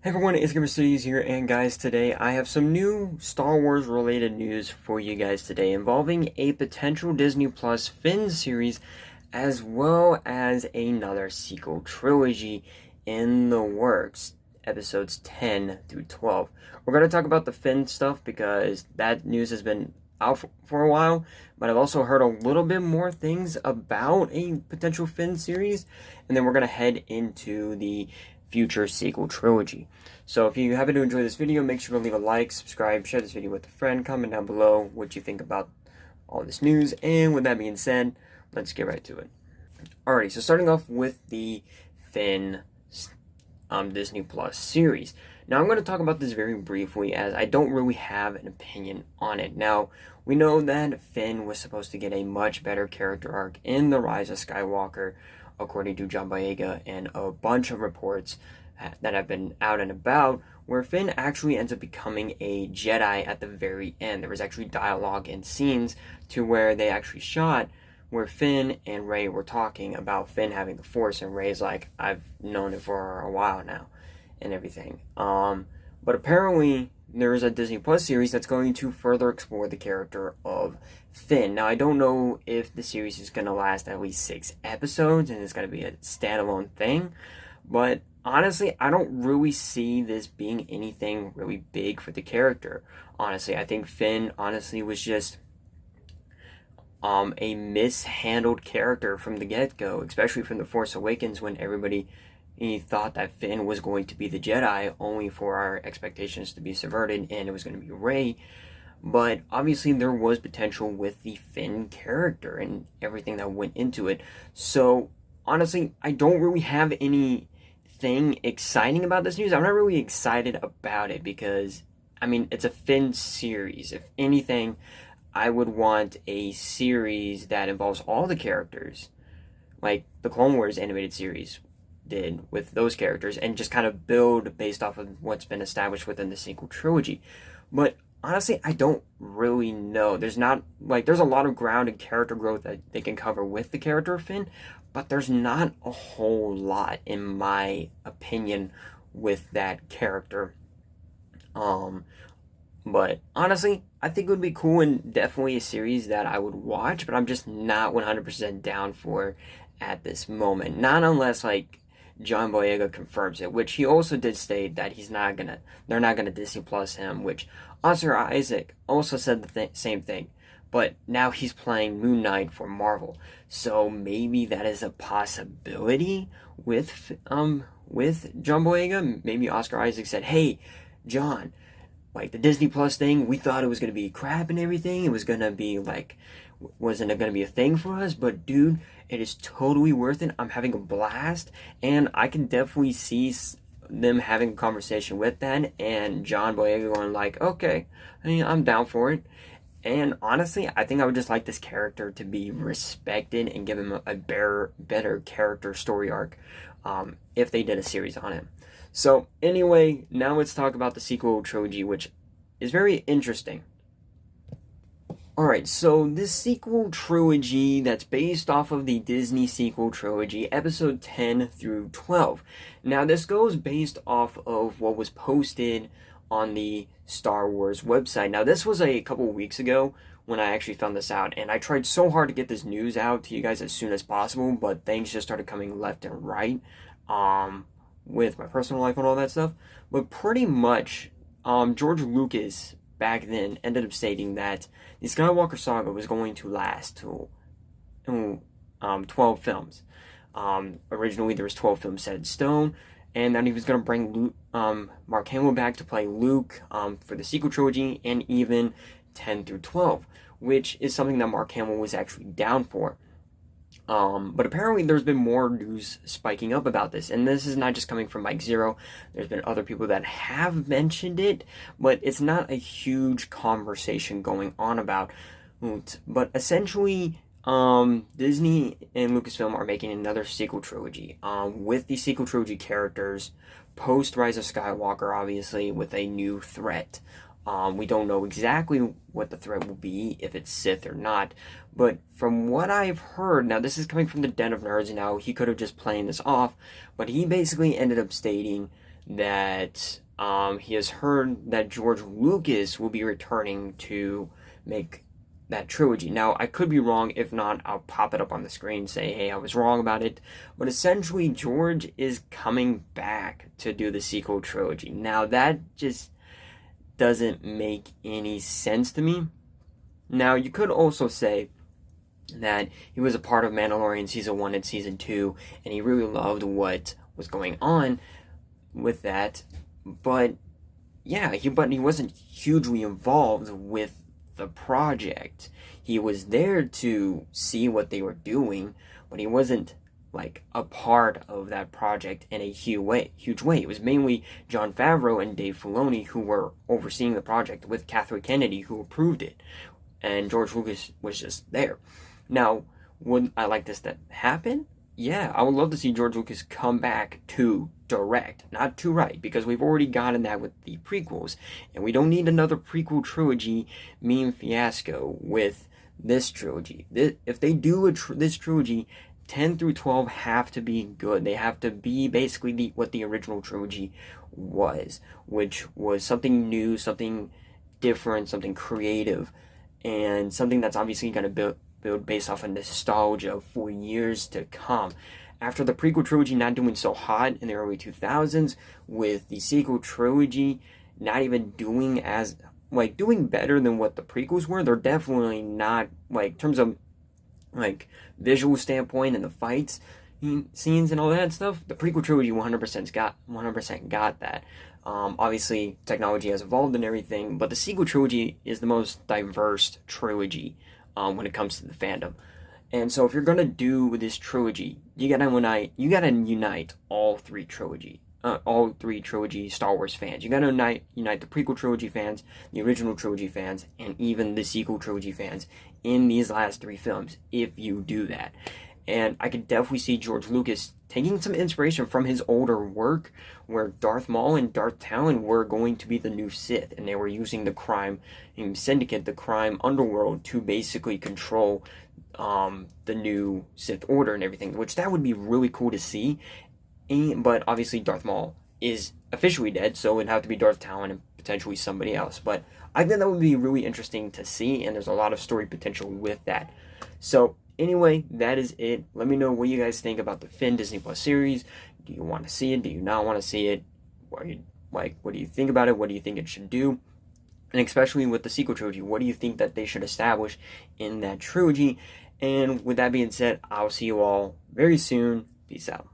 Hey everyone, it's Gamer Studios here, and guys, today I have some new Star Wars related news for you guys today involving a potential Disney Plus Finn series as well as another sequel trilogy in the works, episodes 10 through 12. We're going to talk about the Finn stuff because that news has been out for a while, but I've also heard a little bit more things about a potential Finn series, and then we're going to head into the future sequel trilogy. So if you happen to enjoy this video, make sure to leave a like, subscribe, share this video with a friend, comment down below what you think about all this news, and with that being said, let's get right to it. Alrighty, so starting off with the Finn Disney Plus series. Now I'm going to talk about this very briefly as I don't really have an opinion on it. Now, we know that Finn was supposed to get a much better character arc in The Rise of Skywalker, according to John Boyega and a bunch of reports that have been out and about, where Finn actually ends up becoming a Jedi at the very end. There was actually dialogue and scenes to where they actually shot where Finn and Rey were talking about Finn having the Force, and Rey's like, I've known it for a while now, and everything. But apparently there is a Disney Plus series that's going to further explore the character of Finn. Now, I don't know if the series is going to last at least 6 episodes and it's going to be a standalone thing, but honestly, I don't really see this being anything really big for the character. Honestly, I think Finn, honestly, was just a mishandled character from the get-go, especially from The Force Awakens, when everybody thought that Finn was going to be the Jedi, only for our expectations to be subverted and it was going to be Rey. But obviously there was potential with the Finn character and everything that went into it. So honestly, I don't really have anything exciting about this news. I'm not really excited about it because, I mean, it's a Finn series. If anything, I would want a series that involves all the characters, like the Clone Wars animated series did with those characters, and just kind of build based off of what's been established within the sequel trilogy. But honestly, I don't really know. There's not, like, there's a lot of ground and character growth that they can cover with the character of Finn, but there's not a whole lot, in my opinion, with that character. But honestly, I think it would be cool and definitely a series that I would watch, but I'm just not 100% down for at this moment. Not unless, like, John Boyega confirms it, which he also did state that they're not gonna Disney Plus him, which Oscar Isaac also said the same thing, but now he's playing Moon Knight for Marvel, so maybe that is a possibility with John Boyega. Maybe Oscar Isaac said, hey, John, like the Disney Plus thing, we thought it was gonna be crap and everything, it was gonna be like, wasn't it gonna be a thing for us, but dude, it is totally worth it. I'm having a blast, and I can definitely see them having a conversation with that, and John Boyega going like, okay, I mean, I'm down for it. And honestly, I think I would just like this character to be respected and give him a better character story arc if they did a series on him. So anyway, now let's talk about the sequel trilogy, which is very interesting. Alright, so this sequel trilogy that's based off of the Disney sequel trilogy, episode 10 through 12. Now, this goes based off of what was posted on the Star Wars website. Now, this was a couple weeks ago when I actually found this out, and I tried so hard to get this news out to you guys as soon as possible, but things just started coming left and right with my personal life and all that stuff. But pretty much, George Lucas back then ended up stating that the Skywalker saga was going to last till 12 films. Originally there was 12 films set in stone, and then he was going to bring Mark Hamill back to play Luke for the sequel trilogy, and even 10 through 12, which is something that Mark Hamill was actually down for. But apparently there's been more news spiking up about this, and this is not just coming from Mike Zero. There's been other people that have mentioned it, but it's not a huge conversation going on about it. But essentially, Disney and Lucasfilm are making another sequel trilogy with the sequel trilogy characters post Rise of Skywalker, obviously, with a new threat. We don't know exactly what the threat will be, if it's Sith or not, but from what I've heard, now this is coming from the Den of Nerds, now he could have just played this off, but he basically ended up stating that he has heard that George Lucas will be returning to make that trilogy. Now, I could be wrong. If not, I'll pop it up on the screen, say, hey, I was wrong about it. But essentially, George is coming back to do the sequel trilogy. Now, that just doesn't make any sense to me. Now, you could also say that he was a part of Mandalorian Season 1 and Season 2, and he really loved what was going on with that. But, yeah, he wasn't hugely involved with the project. He was there to see what they were doing, but he wasn't like a part of that project in a huge way. It was mainly Jon Favreau and Dave Filoni who were overseeing the project, with Kathleen Kennedy who approved it, and George Lucas was just there. Now, would I like this to happen? Yeah, I would love to see George Lucas come back to direct, not to write, because we've already gotten that with the prequels, and we don't need another prequel trilogy meme fiasco with this trilogy. If they do this trilogy, 10 through 12 have to be good. They have to be basically what the original trilogy was, which was something new, something different, something creative, and something that's obviously going to build based off of nostalgia for years to come. After the prequel trilogy not doing so hot in the early 2000s, with the sequel trilogy not even doing doing better than what the prequels were, they're definitely not, in terms of visual standpoint and the fights scenes and all that stuff, the prequel trilogy 100% got that. Obviously, technology has evolved and everything, but the sequel trilogy is the most diverse trilogy when it comes to the fandom. And so if you're gonna do this trilogy, you gotta unite all three trilogy Star Wars fans. You gotta unite the prequel trilogy fans, the original trilogy fans, and even the sequel trilogy fans in these last three films, if you do that. And I could definitely see George Lucas taking some inspiration from his older work, where Darth Maul and Darth Talon were going to be the new Sith, and they were using the crime syndicate, the crime underworld, to basically control the new Sith Order and everything, which that would be really cool to see. But obviously Darth Maul is officially dead, so it would have to be Darth Talon and potentially somebody else. But I think that would be really interesting to see, and there's a lot of story potential with that. So anyway, that is it. Let me know what you guys think about the Finn Disney Plus series. Do you want to see it? Do you not want to see it? What do you think about it? What do you think it should do? And especially with the sequel trilogy, what do you think that they should establish in that trilogy? And with that being said, I'll see you all very soon. Peace out.